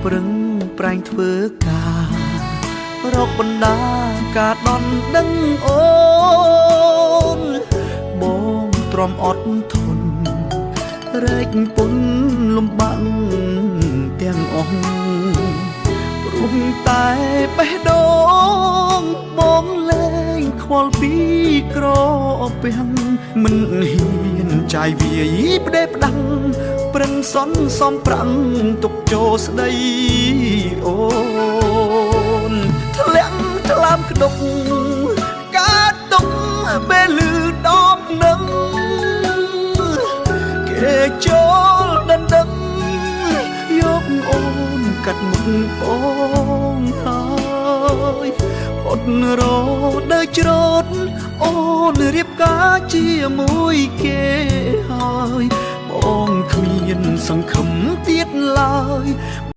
ប្រឹងប្រែងធ្វើការរកបណ្ដាការដន់ដឹងអូនបងទ្រាំអត់ធន់រែកពុនលំបាំងទាំងអស់ព្រោះតែបេះដូងបងលែងខ្វល់ពីក្រពះមិនហ៊ានចាយវាយផ្ដេសផ្ដាំងប្រឹងសន់សំប្រាំងទុកចូលស្ដីអូនធ្លាក់ថ្លើមក្តុកកើតទុកពេលលឺដបនឹងគេចូលដណ្ដឹងយកអូនកាត់មុខបងហើយអត់រដើរច្រូតអូនរៀបការជាមួយគេហើយបងគ្មានសង្ឃឹមទៀតឡើយ